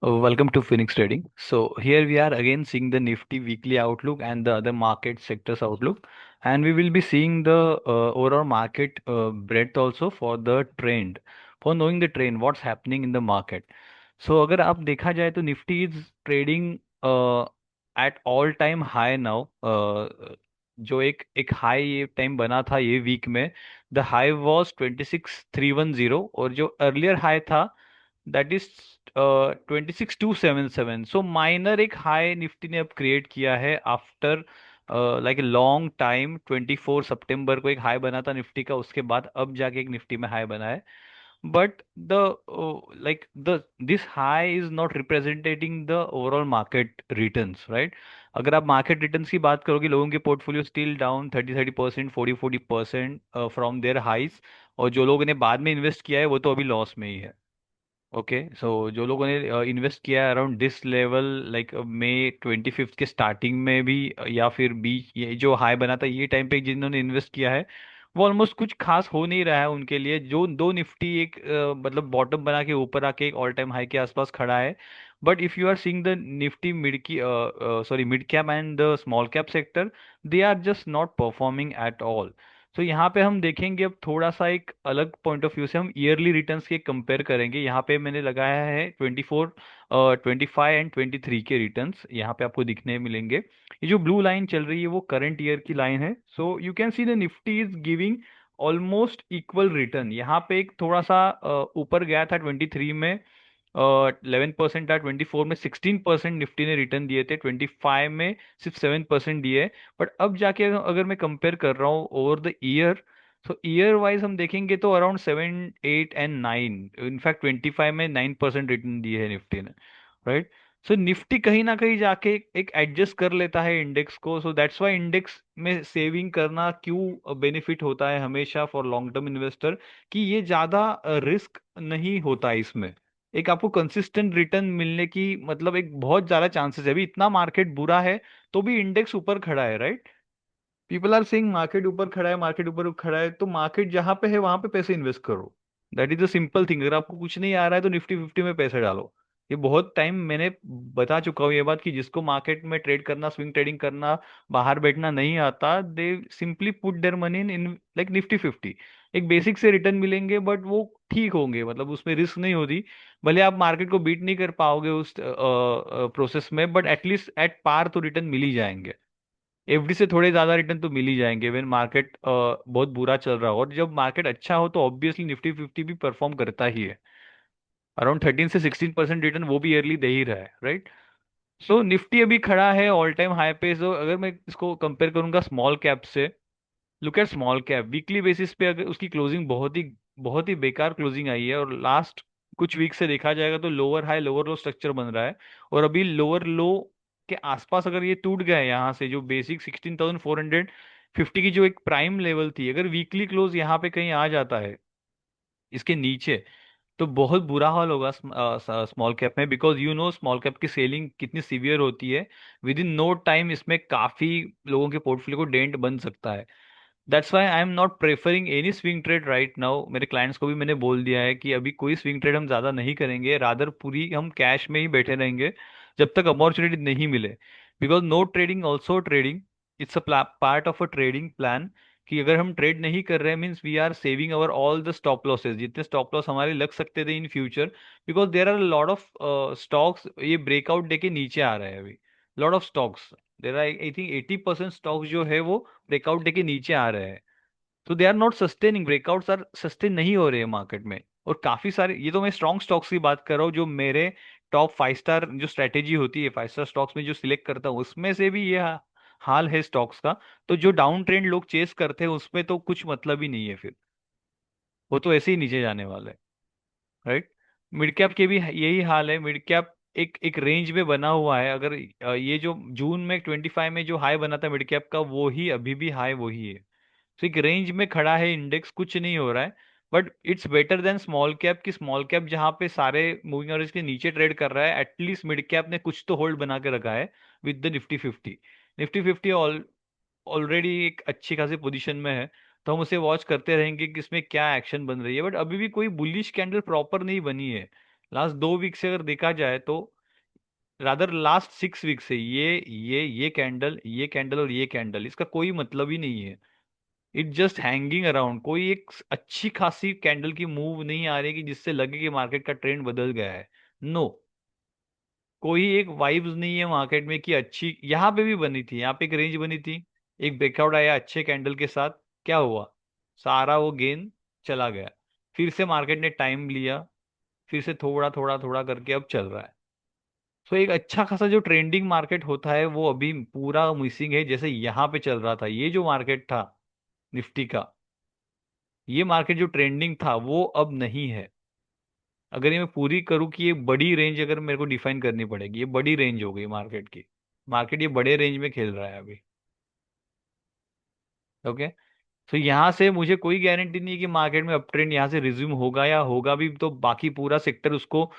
Welcome to Phoenix Trading. So here we are again seeing the Nifty weekly outlook and the other market sectors outlook, and we will be seeing the overall market breadth also for the trend, for knowing the trend, what's happening in the market. So अगर आप देखा जाए तो Nifty is trading at all time high now. जो एक high ये time बना था ये वीक में, द हाई वाज 26310 और जो अर्लियर हाई था दैट इज 26277. सो माइनर एक हाई निफ्टी ने अब क्रिएट किया है आफ्टर लाइक लॉन्ग टाइम. 24 सितंबर को एक हाई बना था निफ्टी का, उसके बाद अब जाके एक निफ्टी में हाई बना है. But the like the this high is not representing the overall market returns, right? अगर आप मार्केट रिटर्न्स की बात करोगे, लोगों के portfolio still down 30% 40% from their highs. और जो लोगों ने बाद में इन्वेस्ट किया है वो तो अभी लॉस में ही है. ओके, सो जो लोगों ने इन्वेस्ट किया है अराउंड दिस लेवल, लाइक मई 25 के स्टार्टिंग में भी, या फिर बीच ये जो हाई बना था ये टाइम पे जिन्होंने इन्वेस्ट किया है, वो ऑलमोस्ट कुछ खास हो नहीं रहा है उनके लिए. जो दो निफ्टी एक मतलब बॉटम बना के ऊपर आके एक ऑल टाइम हाई के आसपास खड़ा है. But if you are seeing the nifty mid की sorry mid cap and the small cap sector, they are just not performing at all. तो यहाँ पे हम देखेंगे अब थोड़ा सा एक अलग पॉइंट ऑफ व्यू से हम ईयरली रिटर्न्स के कंपेयर करेंगे. यहाँ पे मैंने लगाया है 24, 25 एंड 23 के रिटर्न्स यहाँ पे आपको दिखने मिलेंगे. ये जो ब्लू लाइन चल रही है वो करंट ईयर की लाइन है. So you can see the Nifty is giving almost equal return. यहाँ पे एक थोड़ा सा ऊपर गया था 23 में 11% था, 24 में 16% निफ्टी ने रिटर्न दिए थे, 25 में सिर्फ 7% दिए. बट अब जाके अगर मैं कंपेयर कर रहा हूँ ओवर द ईयर, तो ईयर वाइज हम देखेंगे तो अराउंड 7 8 एंड 9, इनफैक्ट 25 में 9% रिटर्न दिए है निफ्टी ने, राइट? सो निफ्टी कहीं ना कहीं जाके एक एडजस्ट कर लेता है इंडेक्स को. सो दैट्स वाई इंडेक्स में सेविंग करना क्यों बेनिफिट होता है हमेशा फॉर लॉन्ग टर्म इन्वेस्टर, कि ये ज्यादा रिस्क नहीं होता है इसमें. एक आपको कंसिस्टेंट रिटर्न मिलने की मतलब एक बहुत ज्यादा चांसेस है. अभी इतना मार्केट बुरा है तो भी इंडेक्स ऊपर खड़ा है, right? People are saying market ऊपर खड़ा है, मार्केट ऊपर खड़ा है, तो मार्केट जहां पे है वहां पे पैसे इन्वेस्ट करो. That is the simple thing. अगर आपको कुछ नहीं आ रहा है तो निफ्टी फिफ्टी में पैसे डालो. ये बहुत टाइम मैंने बता चुका हूँ ये बात, कि जिसको मार्केट में ट्रेड करना, स्विंग ट्रेडिंग करना, बाहर बैठना नहीं आता, दे simply put their money in like Nifty fifty. एक बेसिक से रिटर्न मिलेंगे बट वो ठीक होंगे, मतलब उसमें रिस्क नहीं होती. भले आप मार्केट को बीट नहीं कर पाओगे उस प्रोसेस में, बट एटलीस्ट एट पार तो रिटर्न मिल ही जाएंगे. एफडी से थोड़े ज्यादा रिटर्न तो मिल ही जाएंगे व्हेन मार्केट बहुत बुरा चल रहा हो. और जब मार्केट अच्छा हो तो ऑब्वियसली निफ्टी फिफ्टी भी परफॉर्म करता ही है. अराउंड 13 से 16% रिटर्न वो भी ईयरली दे ही रहा है, राइट? सो निफ्टी अभी खड़ा है ऑल टाइम हाई पे. सो अगर मैं इसको कंपेयर करूंगा स्मॉल कैप से, look at small cap weekly basis पे, अगर उसकी क्लोजिंग बहुत ही बेकार क्लोजिंग आई है. और लास्ट कुछ वीक से देखा जाएगा तो लोअर हाई लोअर लो स्ट्रक्चर बन रहा है. और अभी लोअर लो के आसपास अगर ये टूट गया है यहाँ से, जो बेसिक 16,450 की जो एक प्राइम लेवल थी, अगर वीकली क्लोज यहाँ पे कहीं आ जाता है इसके नीचे, तो बहुत बुरा हाल होगा स्मॉल कैप में. Because you know small cap की सेलिंग कितनी सीवियर होती है. विद इन नो टाइम इसमें काफी लोगों के पोर्टफोलियो को डेंट बन सकता है. That's why I am not preferring any swing trade right now. मेरे क्लाइंट्स को भी मैंने बोल दिया है कि अभी कोई स्विंग ट्रेड हम ज्यादा नहीं करेंगे, रादर पूरी हम कैश में ही बैठे रहेंगे जब तक अपॉर्चुनिटी नहीं मिले. Because no trading also trading, it's a part of a trading plan. कि अगर हम ट्रेड नहीं कर रहे हैं means we are saving our all the stop losses, जितने स्टॉप लॉस हमारे लग सकते थे in future. Because there are lot of stocks ये ब्रेकआउट देके नीचे आ रहे हैं अभी. Lot of stocks, there are I think 80% stocks जो है वो ब्रेकआउट देके नीचे आ रहे हैं. तो they are not sustaining, breakouts are sustain नहीं हो रहे हैं मार्केट में. और काफी सारे, ये तो मैं स्ट्रॉन्ग स्टॉक्स की बात कर रहा हूँ जो मेरे टॉप 5 स्टार जो स्ट्रेटेजी होती है 5 स्टार स्टॉक्स में जो सिलेक्ट करता हूँ, उसमें से भी ये हाल है स्टॉक्स का. तो जो डाउन ट्रेंड लोग चेस करते हैं उसमें तो कुछ मतलब ही नहीं है फिर, वो तो ऐसे ही नीचे जाने वाला है, राइट? मिड कैप के भी यही हाल है. मिड कैप एक एक रेंज में बना हुआ है. अगर ये जो जून में 25 में जो हाई बना था मिड कैप का, वो ही अभी भी हाई वही है. तो एक रेंज में खड़ा है इंडेक्स, कुछ नहीं हो रहा है. But it's better than small cap. की स्मॉल कैप जहां पे सारे मूविंग एवरेज के नीचे ट्रेड कर रहा है, एटलीस्ट मिड कैप ने कुछ तो होल्ड बना के रखा है with the Nifty fifty. Nifty fifty already एक अच्छी खासी पोजीशन में है. तो हम उसे वॉच करते रहेंगे कि इसमें क्या एक्शन बन रही है. बट अभी भी कोई बुलिश कैंडल प्रॉपर नहीं बनी है. लास्ट 2 वीक से अगर देखा जाए तो रादर लास्ट 6 वीक से ये कैंडल, ये कैंडल और ये कैंडल, इसका कोई मतलब ही नहीं है। इट जस्ट हैंगिंग अराउंड, कोई एक अच्छी खासी कैंडल की मूव नहीं आ रही कि जिससे लगे कि मार्केट का ट्रेंड बदल गया है। नो, कोई एक वाइब्स नहीं है मार्केट में कि अच्छी, यहाँ पे भी बनी थी, यहाँ पे एक रेंज बनी थी, एक ब्रेकआउट आया अच्छे कैंडल के साथ, क्या हुआ, सारा वो गेन चला गया। फिर से मार्केट ने टाइम लिया, फिर से थोड़ा थोड़ा थोड़ा करके अब चल रहा है। सो एक अच्छा खासा जो ट्रेंडिंग मार्केट होता है वो अभी पूरा मिसिंग है। जैसे यहाँ पे चल रहा था ये जो मार्केट था निफ्टी का, ये मार्केट जो ट्रेंडिंग था वो अब नहीं है। अगर ये मैं पूरी करूँ कि ये बड़ी रेंज अगर मेरे को डिफाइन करनी पड़ेगी, ये बड़ी रेंज हो गई मार्केट की, मार्केट ये बड़े रेंज में खेल रहा है अभी। ओके, तो यहाँ से मुझे कोई गारंटी नहीं है कि मार्केट में अप ट्रेंड यहाँ से रिज्यूम होगा, या होगा भी तो बाकी पूरा सेक्टर उसको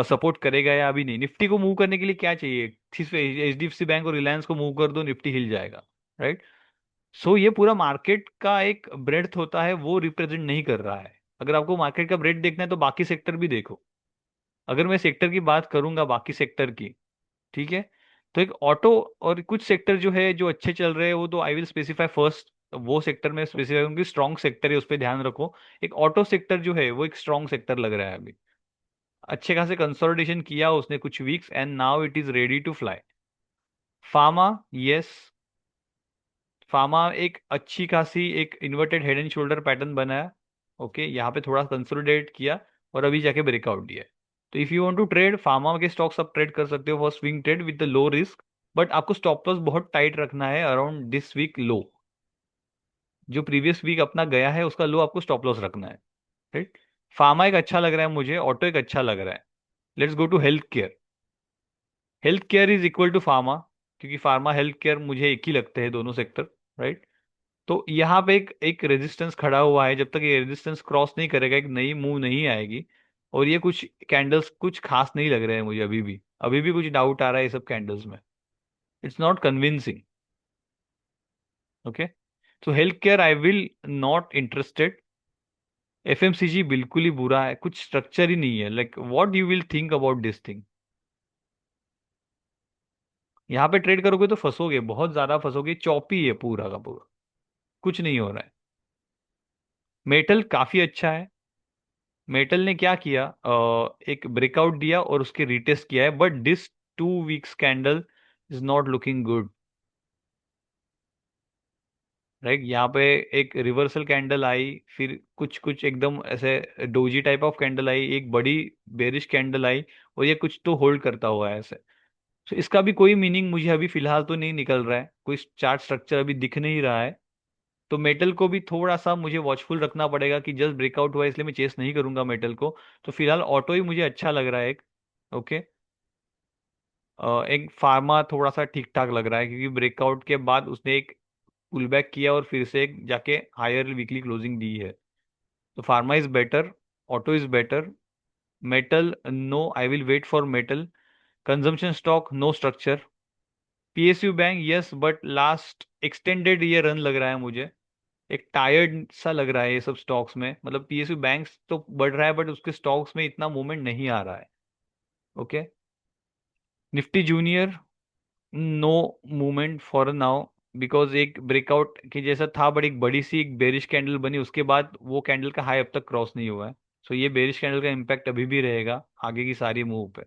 सपोर्ट करेगा या अभी नहीं। निफ्टी को मूव करने के लिए क्या चाहिए, सिर्फ HDFC बैंक और रिलायंस को मूव कर दो, निफ्टी हिल जाएगा, राइट। सो ये पूरा मार्केट का एक ब्रेड्थ होता है, वो रिप्रेजेंट नहीं कर रहा है। अगर आपको मार्केट का ब्रेड देखना है तो बाकी सेक्टर भी देखो। अगर मैं सेक्टर की बात करूंगा बाकी सेक्टर की, ठीक है, तो एक ऑटो और कुछ सेक्टर जो है जो अच्छे चल रहे हैं वो तो आई विल स्पेसिफाई फर्स्ट, वो सेक्टर में स्पेसिफाई करूंगी, स्ट्रॉन्ग सेक्टर है उस पर ध्यान रखो। एक ऑटो सेक्टर जो है वो एक स्ट्रॉन्ग सेक्टर लग रहा है अभी, अच्छे खासे कंसोलिडेशन किया उसने कुछ weeks and now it is ready to fly. Pharma, yes, pharma एक अच्छी खासी एक inverted head and shoulder pattern बनाया, ओके, यहाँ पे थोड़ा कंसोलिडेट किया और अभी जाके ब्रेकआउट दिया। तो if you want to trade pharma के स्टॉक्स आप ट्रेड कर सकते हो for swing trade with the low risk, but आपको स्टॉप लॉस बहुत टाइट रखना है अराउंड दिस वीक लो, जो प्रीवियस वीक अपना गया है उसका लो आपको स्टॉप लॉस रखना है, राइट। फार्मा एक अच्छा लग रहा है मुझे, ऑटो एक अच्छा लग रहा है। Let's go to health care. Health care is equal to pharma, क्योंकि फार्मा हेल्थ केयर मुझे एक ही लगते हैं दोनों सेक्टर, राइट। तो यहाँ पे एक एक रेजिस्टेंस खड़ा हुआ है, जब तक ये रेजिस्टेंस क्रॉस नहीं करेगा एक नई मूव नहीं आएगी। और ये कुछ कैंडल्स कुछ खास नहीं लग रहे हैं मुझे, अभी भी कुछ डाउट आ रहा है ये सब कैंडल्स में, इट्स नॉट कन्विंसिंग। ओके, तो health care I will not interested. FMCG बिल्कुल ही बुरा है, कुछ स्ट्रक्चर ही नहीं है, like what you will think about this thing. यहाँ पे ट्रेड करोगे तो फंसोगे, बहुत ज्यादा फंसोगे, चौपी है पूरा का पूरा, कुछ नहीं हो रहा है। मेटल काफी अच्छा है। मेटल ने क्या किया, एक ब्रेकआउट दिया और उसके रिटेस्ट किया है, but this 2 weeks candle is not looking good, right. यहाँ पे एक रिवर्सल कैंडल आई, फिर कुछ कुछ एकदम ऐसे डोजी टाइप ऑफ कैंडल आई, एक बड़ी बेरिश कैंडल आई, और ये कुछ तो होल्ड करता हुआ है ऐसे। तो इसका भी कोई मीनिंग मुझे अभी फिलहाल तो नहीं निकल रहा है, कोई चार्ट स्ट्रक्चर अभी दिख नहीं रहा है। तो मेटल को भी थोड़ा सा मुझे वॉचफुल रखना पड़ेगा कि जस्ट ब्रेकआउट हुआ है, इसलिए मैं चेस नहीं करूंगा मेटल को। तो फिलहाल ऑटो ही मुझे अच्छा लग रहा है एक, ओके। एक फार्मा थोड़ा सा ठीक ठाक लग रहा है, क्योंकि ब्रेकआउट के बाद उसने एक पुल बैक किया और फिर से एक जाके हायर वीकली क्लोजिंग दी है। तो pharma is better, auto is better. Metal no, I will wait for metal. Consumption stock no structure. PSU bank yes, but last extended ये रन लग रहा है मुझे, एक टायर्ड सा लग रहा है ये सब स्टॉक्स में। मतलब PSU बैंक्स तो बढ़ रहा है बट उसके स्टॉक्स में इतना मूवमेंट नहीं आ रहा है, okay. Nifty junior no movement for now, because एक ब्रेकआउट की जैसा था, बट एक बड़ी सी एक बेरिश कैंडल बनी, उसके बाद वो कैंडल का हाई अब तक क्रॉस नहीं हुआ है। सो ये बेरिश कैंडल का इम्पैक्ट अभी भी रहेगा आगे की सारी मूव पे।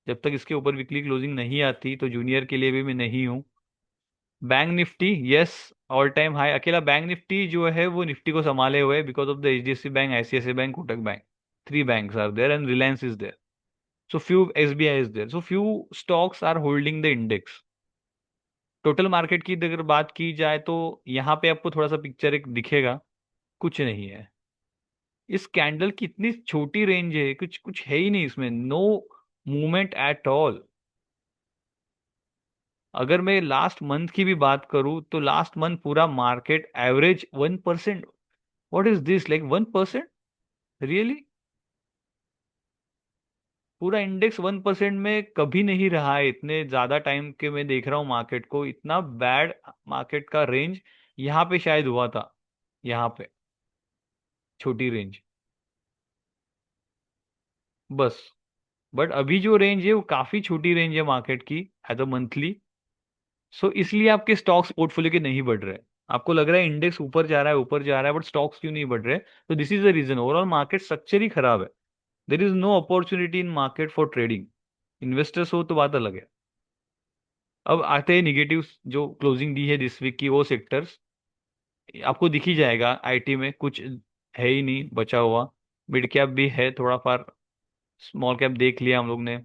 जब तक इसके ऊपर वीकली क्लोजिंग नहीं आती तो जूनियर के लिए भी मैं नहीं हूँ। Bank Nifty yes, all time high. अकेला बैंक निफ्टी जो है वो निफ्टी को संभाले हुए because of the HDFC bank, ICICI bank, Kotak bank. 3 banks are there and Reliance is there, so few SBI is there, so few stocks are holding the index। Total market की अगर बात की जाए तो यहाँ पे आपको थोड़ा सा पिक्चर एक दिखेगा, कुछ नहीं है। इस कैंडल की इतनी छोटी रेंज है, कुछ कुछ है ही नहीं इसमें, नो मूवमेंट एट ऑल। अगर मैं लास्ट मंथ की भी बात करूं तो लास्ट मंथ पूरा market average 1%। What is this, like 1%, really. पूरा इंडेक्स 1% में कभी नहीं रहा है, इतने ज्यादा टाइम के मैं देख रहा हूँ मार्केट को, इतना बैड मार्केट का रेंज यहाँ पे शायद हुआ था, यहाँ पे छोटी रेंज, बस। बट अभी जो रेंज है वो काफी छोटी रेंज है मार्केट की एज अ मंथली। सो इसलिए आपके स्टॉक्स पोर्टफोलियो के नहीं बढ़ रहे। आपको लग रहा है इंडेक्स ऊपर जा रहा है ऊपर जा रहा है, बट स्टॉक्स क्यों नहीं बढ़ रहे? तो this is the reason, overall market structure ही खराब है। There is no opportunity in market for trading. Investors हो तो बात अलग है। अब आते हैं निगेटिव, जो क्लोजिंग दी है दिस वीक की, वो सेक्टर्स आपको दिख ही जाएगा। आईटी में कुछ है ही नहीं बचा हुआ। मिड कैप भी है थोड़ा फार, स्मॉल कैप देख लिया हम लोग ने।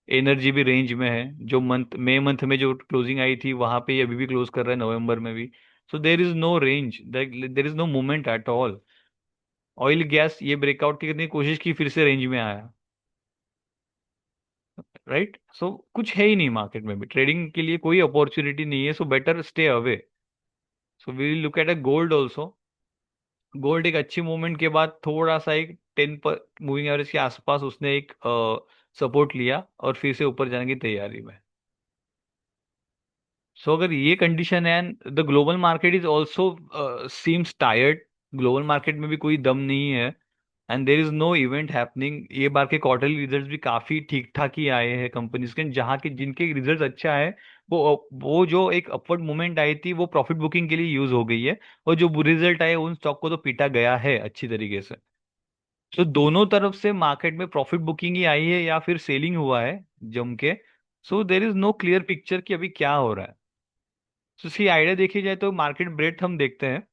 एनर्जी भी रेंज में है, जो मंथ मई मंथ में जो क्लोजिंग आई थी वहां पे ये अभी भी क्लोज कर रहा है नवंबर में भी। So there is no range, there is no movement at all. Oil gas ये ब्रेकआउट की करने की कोशिश की, फिर से रेंज में आया। राइट, सो कुछ है ही नहीं मार्केट में भी, ट्रेडिंग के लिए कोई अपॉर्चुनिटी नहीं है, so better stay away. So we look at a gold also. Gold एक अच्छी मूवमेंट के बाद थोड़ा सा एक 10 पर मूविंग एवरेज के आसपास उसने एक सपोर्ट लिया और फिर से ऊपर जाने की तैयारी में। सो अगर ये कंडीशन है, and the global market is also seems tired. Global market में भी कोई दम नहीं है, and there is no event happening. ये बार के क्वार्टरली रिजल्ट्स भी काफी ठीक ठाक ही आए हैं कंपनीज के, जहाँ के जिनके रिजल्ट्स अच्छा है वो जो एक अपवर्ड मूवमेंट आई थी वो प्रॉफिट बुकिंग के लिए यूज हो गई है। और जो बुरे रिजल्ट आए उन स्टॉक को तो पीटा गया है अच्छी तरीके से। तो दोनों तरफ से मार्केट में प्रॉफिट बुकिंग ही आई है या फिर सेलिंग हुआ है जम के। So there is no clear picture कि अभी क्या हो रहा है। तो इसकी आइडिया देखी जाए तो मार्केट ब्रेड हम देखते हैं,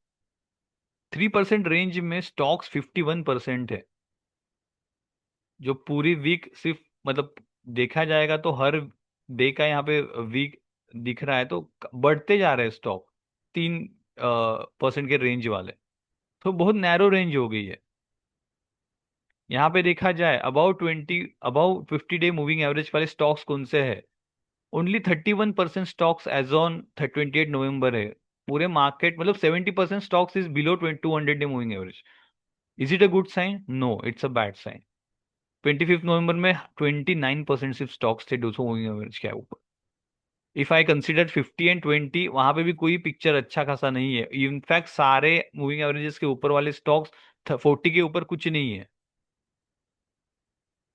3% रेंज में स्टॉक्स 51% है। जो पूरी वीक सिर्फ मतलब देखा जाएगा तो हर डे का यहाँ पे वीक दिख रहा है, तो बढ़ते जा रहे हैं स्टॉक 3% के रेंज वाले। तो बहुत नैरो रेंज हो गई है। यहाँ पे देखा जाए अबाउ 50 डे मूविंग एवरेज वाले स्टॉक्स कौन से है? Only 31% stocks as on 28 November है। पूरे मार्केट मतलब 70% stocks is below 200 day moving average. Is it a good sign? No, it's a bad sign. 25 नवंबर में 29% सिर्फ स्टॉक्स थे 200 मूविंग एवरेज के ऊपर। इफ आई कंसिडर 50 एंड 20, वहां पे भी कोई पिक्चर अच्छा खासा नहीं है। इनफैक्ट सारे मूविंग एवरेजेस के ऊपर वाले स्टॉक्स 40 के ऊपर कुछ नहीं है।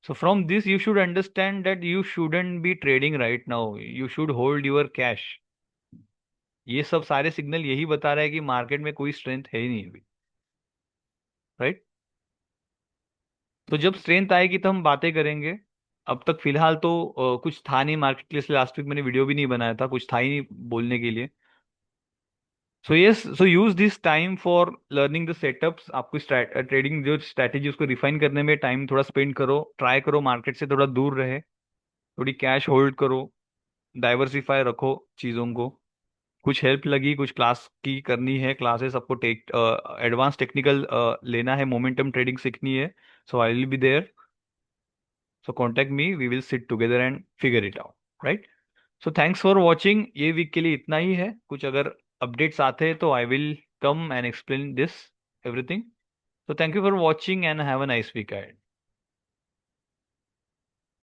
So from this you should understand that you shouldn't be trading right now. You should hold your cash. ये सब सारे सिग्नल यही बता रहा है कि मार्केट में कोई स्ट्रेंथ है ही नहीं अभी। राइट। तो जब स्ट्रेंथ आएगी तो हम बातें करेंगे। अब तक फिलहाल तो कुछ था नहीं मार्केट के लिए, लास्ट वीक मैंने वीडियो भी नहीं बनाया था, कुछ था ही नहीं बोलने के लिए। So yes, so use this time for learning the setups. आपको ट्रेडिंग जो स्ट्रैटेजी उसको रिफाइन करने में टाइम थोड़ा स्पेंड करो, ट्राई करो मार्केट से थोड़ा दूर रहे, थोड़ी कैश होल्ड करो, डाइवर्सिफाई रखो चीज़ों को। कुछ हेल्प लगी, कुछ क्लास की करनी है, क्लासेस आपको टेक एडवांस टेक्निकल लेना है, मोमेंटम ट्रेडिंग सीखनी है, so I will be there. So contact me, we will sit together and figure it out. Right. So thanks for watching. ये वीक के लिए इतना ही है। कुछ अगर अपडेट्स आते हैं तो I will come and explain this everything. So thank you for watching and have a nice week.